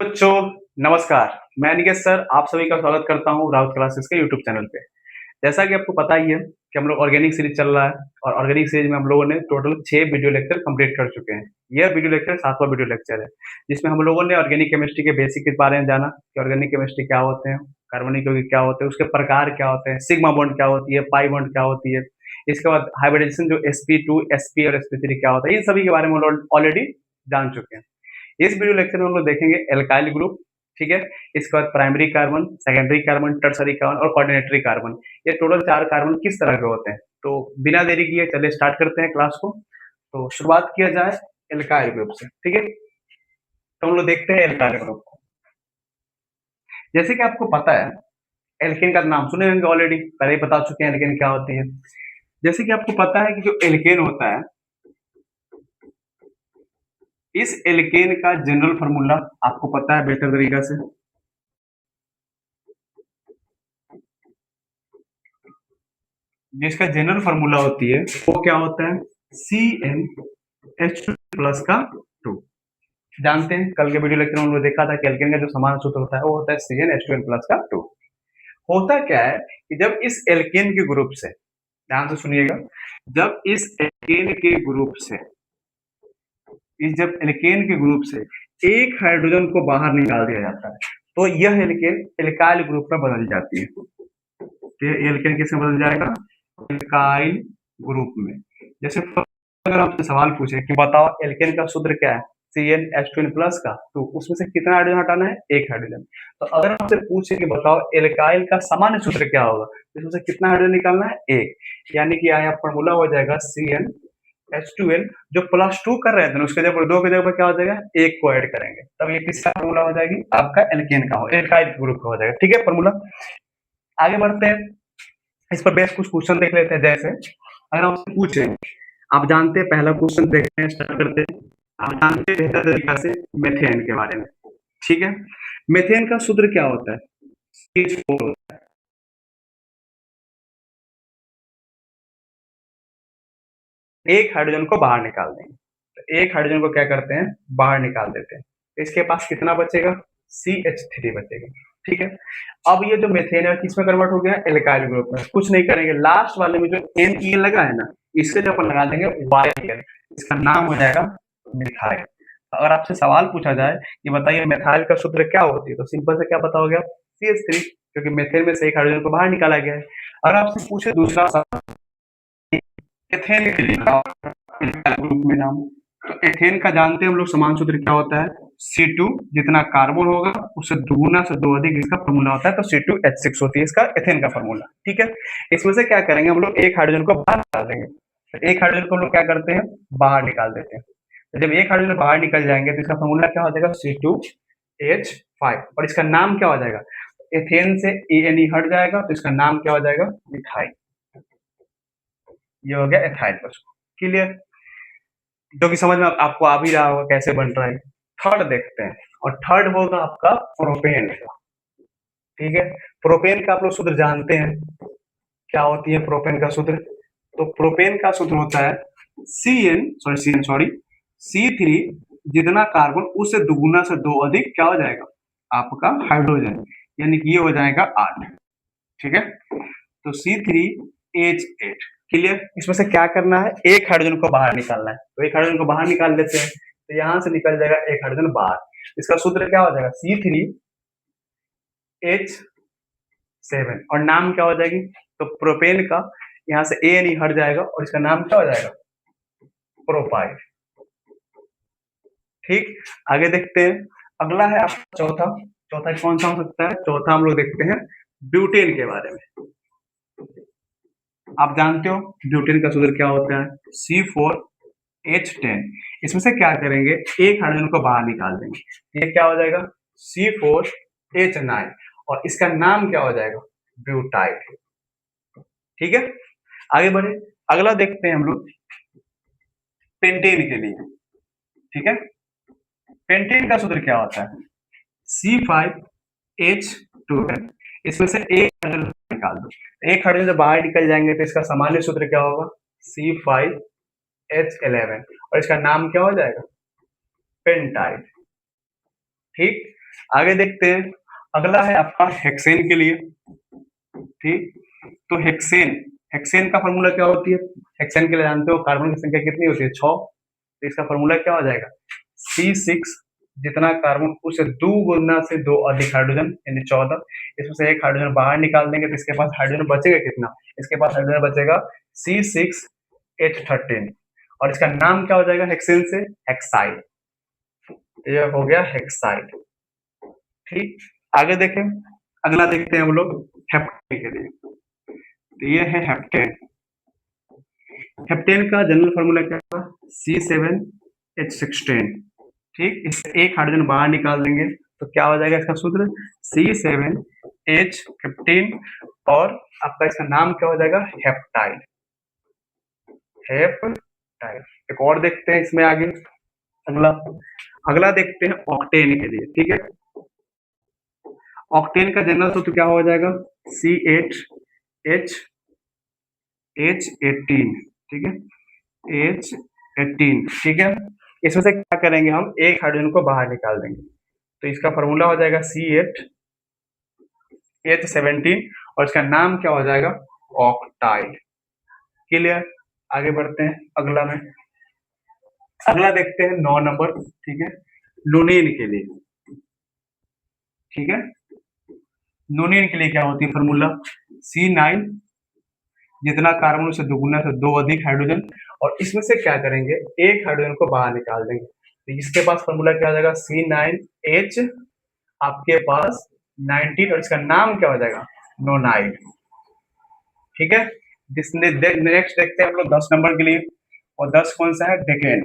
बच्चों नमस्कार। मैं निकेश सर आप सभी का स्वागत करता हूँ राउत क्लासेस के यूट्यूब चैनल पे। जैसा कि आपको पता ही है कि हम लोग ऑर्गेनिक सीरीज चल रहा है और ऑर्गेनिक सीरीज में हम लोगों ने टोटल 6 वीडियो लेक्चर कंप्लीट कर चुके हैं। यह वीडियो लेक्चर 7वां वीडियो लेक्चर है, जिसमें हम लोगों ने ऑर्गेनिक केमिस्ट्री के बेसिक के बारे में जाना कि ऑर्गेनिक केमिस्ट्री क्या होते हैं, कार्बनिक यौगिक क्या होते हैं, उसके प्रकार क्या होते हैं, सिग्मा बॉन्ड क्या होती है, पाई बॉन्ड क्या होती है। इसके बाद हाइब्रिडाइजेशन जो sp2 sp और sp3 क्या होता है, इन सभी के बारे में हम लोग ऑलरेडी जान चुके हैं। इस वीडियो लेक्चर में हम लोग देखेंगे एल्काइल ग्रुप, ठीक है। इसके बाद primary carbon, secondary carbon, tertiary carbon और कोऑर्डिनेटरी कार्बन। ये टोटल 4 कार्बन किस तरह के होते हैं। तो बिना देरी किए चलिए स्टार्ट करते हैं क्लास को। तो शुरुआत किया जाए एल्काइल ग्रुप से, ठीक है। तो हम लोग देखते हैं एल्काइल ग्रुप को। जैसे कि आपको पता है एल्केन का नाम सुने होंगे ऑलरेडी, पहले ही बता चुके हैं एल्केन क्या होती है। जैसे कि आपको पता है कि जो एल्केन होता है, इस एल्केन का जनरल फार्मूला आपको पता है बेहतर तरीका से। जिसका जनरल फार्मूला होती है वो क्या होता है, CnH2 का 2। जानते हैं कल के वीडियो लेक्चर में हम लोग देखा था कि एल्केन का जो समान सूत्र होता है वो होता है CnH2n+ का 2। होता क्या है कि जब इस एल्केन के ग्रुप से, ध्यान से सुनिएगा, जब इस एल्केन के ग्रुप से जब एल्केन के ग्रुप से एक हाइड्रोजन को बाहर निकाल दिया जाता है तो यह एल्केन एल्काइल ग्रुप में बदल जाती है। तो एल्केन किसमें बदल जाएगा, एल्काइल ग्रुप में। जैसे अगर आपसे सवाल पूछे कि बताओ एल्केन का सूत्र क्या है, CnH2n+ का, तो उसमें से कितना हाइड्रोजन हटाना है, एक हाइड्रोजन। तो अगर आपसे पूछे कि बताओ एल्काइल का सामान्य सूत्र क्या होगा, तो इसमें से कितना हाइड्रोजन निकालना है, एक। यानी कि यहाँ फॉर्मूला हो जाएगा CnH2n, जो +2 कर रहे थे ना उसके जगह 2 की जगह पर क्या हो जाएगा, एक को ऐड करेंगे, तब ये किसका फॉर्मूला हो जाएगी, आपका एल्केन का, एल्काइल ग्रुप का हो जाएगा, ठीक है फॉर्मूला। आगे बढ़ते हैं, इस पर बेस कुछ क्वेश्चन देख लेते हैं। जैसे अगर आपसे पूछे, आप जानते हैं पहला क्वेश्चन देखते हैं, स्टार्ट करते हैं। आप जानते हैं बेहतर तरीका से मेथेन के बारे में, ठीक है। मेथेन का सूत्र क्या होता है, CH4 होता है। एक हाइड्रोजन को बाहर निकाल देंगे, तो एक हाइड्रोजन को क्या करते हैं, बाहर निकाल देते हैं। इसके पास कितना बचेगा, CH3 बचेगा, ठीक है। अब ये जो मेथेन है किसमें कन्वर्ट हो गया, एल्काइल ग्रुप में। कुछ नहीं करेंगे, लास्ट वाले में जो NEN लगा है ना, इसके जब लगा देंगे YN, इसका नाम हो जाएगा मिथाइल। अगर आपसे सवाल पूछा जाए कि बताइए मिथाइल का सूत्र क्या होती है, तो सिंपल से क्या बताओगे आप, CH3, क्योंकि मेथेन में से एक हाइड्रोजन को बाहर निकाला गया है। अगर आपसे पूछे दूसरा सवाल, एथेन के लिए ग्रुप में नाम, तो एथेन का जानते हैं हम लोग समान सूत्र क्या होता है, C2, जितना कार्बन होगा उससे दुगुना से दो अधिक इसका फॉर्मूला होता है, तो C2H6 होती है इसका एथेन का फॉर्मूला, ठीक है। इसमें से क्या करेंगे हम लोग, एक हाइड्रोजन को बाहर निकाल देंगे। तो एक हाइड्रोजन को हम लोग क्या करते हैं, बाहर निकाल देते हैं। तो जब एक हाइड्रोजन बाहर निकल जाएंगे तो इसका फॉर्मूला क्या हो जाएगा, C2H5, और इसका नाम क्या हो जाएगा, एथेन से ENE हट जाएगा तो इसका नाम क्या हो जाएगा, मिथाइल। ये हो गया एथाइल पर, क्लियर, जो कि समझ में आपको आ भी रहा होगा कैसे बन रहा है। थर्ड देखते हैं, और थर्ड होगा आपका प्रोपेन का, ठीक है। प्रोपेन का आप लोग सूत्र जानते हैं, क्या होती है प्रोपेन का सूत्र, तो प्रोपेन का सूत्र होता है C3, जितना कार्बन उससे दुगुना से दो अधिक क्या हो जाएगा, आपका हाइड्रोजन, यानी कि ये हो जाएगा 8, ठीक है। तो C3H8, क्लियर। इसमें से क्या करना है, एक हाइड्रोजन को बाहर निकालना है, तो एक हाइड्रोजन को बाहर निकाल देते हैं, तो यहां से निकल जाएगा एक हाइड्रोजन बाहर। इसका सूत्र क्या हो जाएगा, C3H7, और नाम क्या हो जाएगी, तो प्रोपेन का यहाँ से ANE हट जाएगा और इसका नाम क्या हो जाएगा, प्रोपाइल, ठीक। आगे देखते हैं, अगला है आपका चौथा। चौथा कौन सा हो सकता है, चौथा हम लोग देखते हैं ब्यूटेन के बारे में। आप जानते हो ब्यूटेन का सूत्र क्या होता है, C4H10। इसमें से क्या करेंगे, एक हाइड्रोजन को बाहर निकाल देंगे, ये क्या हो जाएगा, C4H9, और इसका नाम क्या हो जाएगा, ब्यूटाइल, ठीक है। आगे बढ़े, अगला देखते हैं हम लोग पेंटेन के लिए, ठीक है। पेंटेन का सूत्र क्या होता है, C5H12। इसमें से एक हाइड्रोजन निकाल दो, एक हाइड्रोजन जब बाहर निकल जाएंगे तो इसका सामान्य सूत्र क्या होगा, C5H11, और इसका नाम क्या हो जाएगा, पेंटाइल, ठीक। आगे देखते हैं, अगला है आपका हेक्सेन के लिए। ठीक, तो हेक्सेन, हेक्सेन का फॉर्मूला क्या होती है? हेक्सेन के लिए जानते हो कार्बन की संख्या कितनी होती है? 6। तो इसका फॉर्मूला क्या हो जाएगा? C6, जितना कार्बन उसे दो गुना से दो अधिक हाइड्रोजन यानी 14। इसमें से एक हाइड्रोजन बाहर निकाल देंगे तो इसके पास हाइड्रोजन बचेगा कितना? इसके पास हाइड्रोजन बचेगा C6H13 और इसका नाम क्या हो जाएगा हेक्सेन से? हेक्साइड। ये हो गया हेक्साइड। ठीक, आगे देखें, अगला देखते हैं हम लोग हेप्टेन के लिए। तो ये है हेप्टेन। हेप्टेन का जनरल फॉर्मूला क्या होगा? C7H16। ठीक, इससे एक हाइड्रोजन बाहर निकाल देंगे तो क्या हो जाएगा इसका सूत्र? C7H15 और आपका इसका नाम क्या हो जाएगा? हेप्टाइड। हेप्टाइड। एक और देखते हैं इसमें आगे, अगला अगला देखते हैं ऑक्टेन के लिए। ठीक है, ऑक्टेन का जनरल सूत्र क्या हो जाएगा? C8H18। ठीक है, H18। ठीक है, इसमें से क्या करेंगे हम? एक हाइड्रोजन को बाहर निकाल देंगे तो इसका फॉर्मूला हो जाएगा C8H17 और इसका नाम क्या हो जाएगा? ऑक्टाइड। क्लियर, आगे बढ़ते हैं अगला में। अगला देखते हैं 9 नंबर। ठीक है, लुनीन के लिए। ठीक है, लुनीन के लिए क्या होती है फॉर्मूला? C9, जितना कार्बन उसे दुगुना से दो अधिक हाइड्रोजन और इसमें से क्या करेंगे? एक हाइड्रोजन को बाहर निकाल देंगे तो इसके पास फॉर्मूला क्या हो जाएगा? C9H आपके पास 19 और इसका नाम क्या हो जाएगा? नोनाइड। ठीक है, नेक्स्ट देखते हैं हम लोग 10 नंबर के लिए और 10 कौन सा है? डेकेन।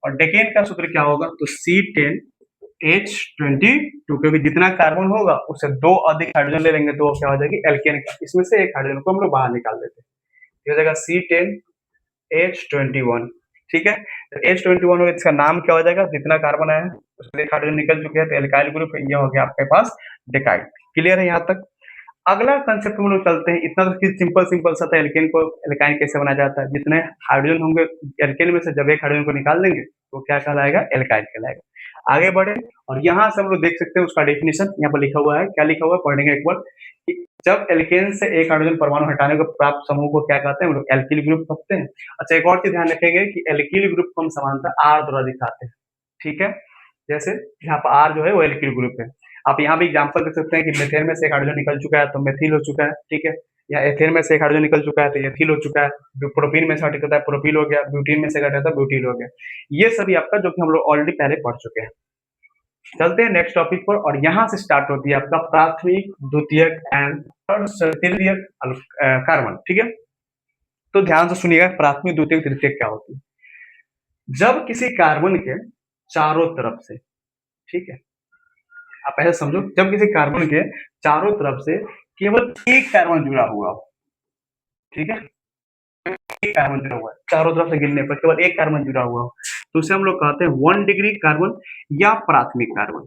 और डेकेन का सूत्र क्या होगा? तो C10H22, क्योंकि जितना कार्बन होगा उससे दो अधिक हाइड्रोजन ले लेंगे तो वो क्या हो जाएगी? एल्केन का। इसमें से एक हाइड्रोजन को हम लोग बाहर निकाल देते हैं, ये हो जाएगा C10H21। ठीक है, तो H21 होगा, इसका नाम क्या हो जाएगा? जितना कार्बन आया है उसमें एक हाइड्रोजन निकल चुके हैं तो एल्काइल ग्रुप ये हो गया आपके पास डेकाइड। क्लियर है यहाँ तक? अगला कंसेप्ट हम लोग चलते हैं। इतना तो सिंपल सिंपल सा था, एल्केन को एल्काइन कैसे बनाया जाता है। जितने हाइड्रोजन होंगे एल्केन में से जब एक हाइड्रोजन को निकाल देंगे तो क्या कहलाएगा? एल्काइन कहलाएगा। आगे बढ़े और यहाँ से हम लोग देख सकते हैं उसका डेफिनेशन यहाँ पर लिखा हुआ है। क्या लिखा हुआ है पढ़ेंगे एक बार कि जब एल्केन से एक हाइड्रोजन परमाणु हटाने को प्राप्त समूह को क्या कहते हैं? हम लोग एल्किल ग्रुप कहते हैं। अच्छा, एक और चीज ध्यान रखेंगे कि एल्किल ग्रुप को हम समानता आर द्वारा दिखाते हैं। ठीक है, जैसे यहाँ पर आर जो है वो एल्किल ग्रुप है। आप यहाँ भी एग्जांपल देख सकते हैं कि मेथेन में से एक हाइड्रोजन निकल चुका है तो मेथिल हो चुका है। ठीक है, या एथेन में से एक हाइड्रोजन निकल चुका है तो एथिल हो चुका है। प्रोपीन में से हटा है प्रोपिल हो गया, ब्यूटीन में से हटा था ब्यूटिल हो गया। ये सभी आपका जो कि हम लोग ऑलरेडी पहले पढ़ चुके हैं। चलते हैं नेक्स्ट टॉपिक पर और यहाँ से स्टार्ट होती है आपका प्राथमिक, द्वितीयक एंड तृतीयक कार्बन। ठीक है, तो ध्यान से सुनिएगा प्राथमिक, द्वितीयक, तृतीयक क्या होती है। जब किसी कार्बन के चारों तरफ से, ठीक है, आप ऐसे समझो, जब किसी कार्बन के चारों तरफ से केवल एक कार्बन जुड़ा हुआ हो, ठीक है, एक कार्बन जुड़ा हुआ है, चारों तरफ से गिनने पर केवल एक कार्बन जुड़ा हुआ हो तो उसे हम लोग कहते हैं 1 डिग्री कार्बन या प्राथमिक कार्बन।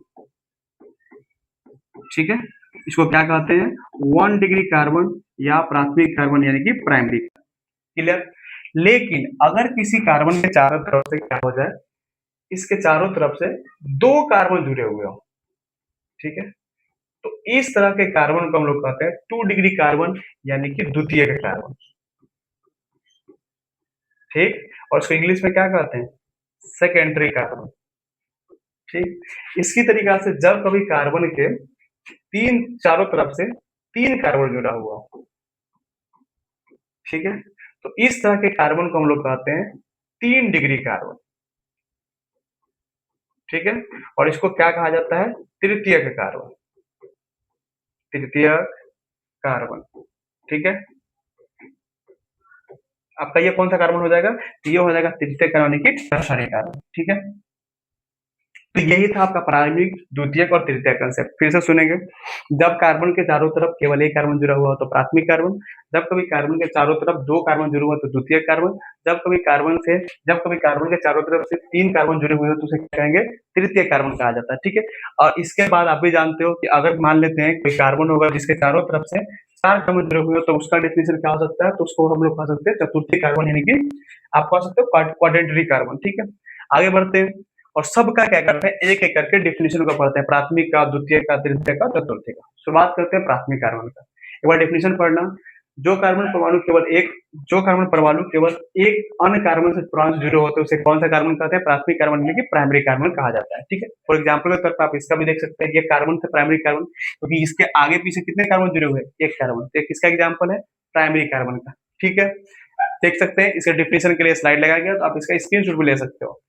ठीक है, इसको क्या कहते हैं? 1 डिग्री कार्बन या प्राथमिक कार्बन यानी कि प्राइमरी। क्लियर? लेकिन अगर किसी कार्बन के चारों तरफ से क्या हो जाए, इसके चारों तरफ से दो कार्बन जुड़े हुए हो, ठीक है, तो इस तरह के कार्बन को हम लोग कहते हैं 2 डिग्री कार्बन यानी कि द्वितीयक कार्बन। ठीक, और इसको इंग्लिश में क्या कहते हैं? Secondary carbon. ठीक, इसकी तरीका से जब कभी कार्बन के तीन चारों तरफ से तीन कार्बन जुड़ा हुआ, ठीक है, तो इस तरह के कार्बन को हम लोग कहते हैं 3 डिग्री कार्बन। ठीक है, और इसको क्या कहा जाता है? तृतीयक कार्बन। तृतीयक कार्बन। ठीक है, आपका ये कौन सा कार्बन हो जाएगा? ये हो जाएगा तृतीयक कार्बन यानी कि टर्शरी कार्बन। ठीक है, तो यही था आपका प्रारंभिक, द्वितीयक और तृतीयक कंसेप्ट। फिर से सुनेंगे। जब कार्बन के चारों तरफ केवल एक कार्बन जुड़ा हुआ हो तो प्राथमिक कार्बन, जब कभी कार्बन के चारों तरफ दो कार्बन जुड़े हुए तो द्वितीयक कार्बन, जब कभी कार्बन के चारों तरफ से तीन कार्बन जुड़े हुए हो तो उसे क्या कहेंगे? तृतीयक कार्बन कहा जाता है। ठीक है, और इसके बाद आप भी जानते हो कि अगर मान लेते हैं कोई कार्बन होगा जिसके चारों तरफ से चार कार्बन जुड़े हुए हो तो उसका डेफिनेशन क्या हो सकता है? तो उसको हम लोग कह सकते हैं चतुर्थी कार्बन यानी कि आप कह सकते हो क्वाड्रेंटरी कार्बन। ठीक है, आगे बढ़ते हैं और सबका क्या करते हैं, एक-एक करके डेफिनेशन को पढ़ते हैं, प्राथमिक का, द्वितीयक का, तृतीयक का, चतुर्थक का। शुरुआत करते हैं प्राथमिक कार्बन का। एक बार डेफिनेशन पढ़ना, जो कार्बन परमाणु केवल एक अन्य कार्बन से परमाणु से जुड़े होते हैं उसे कौन सा कार्बन कहते हैं, प्राथमिक कार्बन यानी कि प्राइमरी कार्बन कहा जाता है। ठीक है, फॉर एग्जाम्पल के तौर पर आप इसका भी देख सकते हैं, ये कार्बन से प्राइमरी कार्बन, क्योंकि इसके आगे पीछे कितने कार्बन जुड़े हुए हैं, एक कार्बन, तो किसका एग्जाम्पल है, प्राइमरी कार्बन का। ठीक है, देख सकते हैं, इसके डिफिनेशन के लिए स्लाइड लगाया गया, तो आप इसका स्क्रीनशॉट भी ले सकते हो।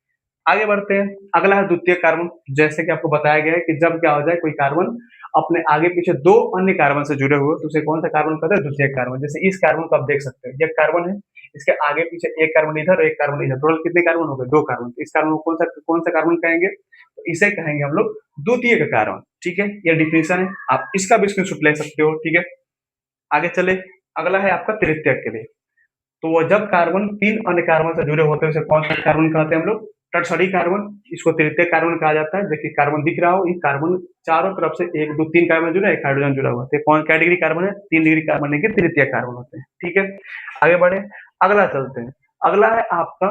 आगे बढ़ते हैं, अगला है द्वितीयक कार्बन। जैसे कि आपको बताया गया है कि जब क्या हो जाए, कोई कार्बन अपने आगे पीछे दो अन्य कार्बन से जुड़े हुए, तो उसे कौन सा कार्बन कहते हैं, द्वितीयक कार्बन। जैसे इस कार्बन को आप देख सकते हैं, ये कार्बन है, इसके आगे पीछे एक कार्बन इधर और एक कार्बन इधर, टोटल कितने कार्बन हो गए, दो कार्बन। तो इस कार्बन को कौन सा कार्बन कहेंगे, तो इसे कहेंगे हम लोग द्वितीयक कार्बन। ठीक है, ये डिफिनेशन है, आप इसका भी स्क्रीनशॉट ले सकते हो। ठीक है, आगे चले, अगला है आपका तृतीयक के लिए। तो वो जब कार्बन तीन अन्य कार्बन से जुड़े होते हैं उसे कौन सा कार्बन कहते हैं हम लोग, टर्सरी कार्बन। इसको तृतीयक कार्बन कहा जाता है। देखिए कार्बन दिख रहा हो, ये कार्बन चारों तरफ से एक दो तीन कार्बन जुड़ा है, एक हाइड्रोजन जुड़ा हुआ है, तो कौन क्या डिग्री कार्बन है, 3 डिग्री कार्बन है कि तृतीयक कार्बन होते हैं। ठीक है, आगे बढ़े, अगला चलते हैं। अगला है आपका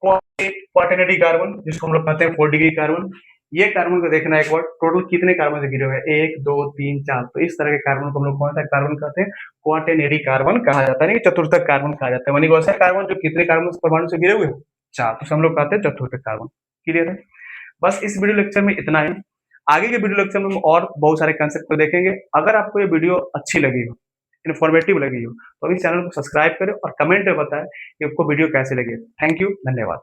क्वाटरनरी कार्बन, जिसको हम लोग कहते हैं 4 डिग्री कार्बन। ये कार्बन को देखना एक बार, टोटल कितने कार्बन से घिरे हुए हैं, 1 2 3 4, तो इस तरह के कार्बन को हम लोग कौन सा कार्बन कहते हैं, क्वाटरनरी कार्बन कहा जाता है, नहीं चतुर्थक कार्बन कहा जाता है। वैसे कार्बन जो कितने कार्बन परमाणु से घिरे हुए हैं, 4, तो हम लोग कहते हैं चतुर्थक कार्बन। क्लियर है, बस इस वीडियो लेक्चर में इतना ही। आगे के वीडियो लेक्चर में हम और बहुत सारे कंसेप्ट को देखेंगे। अगर आपको ये वीडियो अच्छी लगी हो, इन्फॉर्मेटिव लगी हो, तो अभी चैनल को सब्सक्राइब करें और कमेंट में बताएं कि आपको वीडियो कैसे लगे। थैंक यू, धन्यवाद।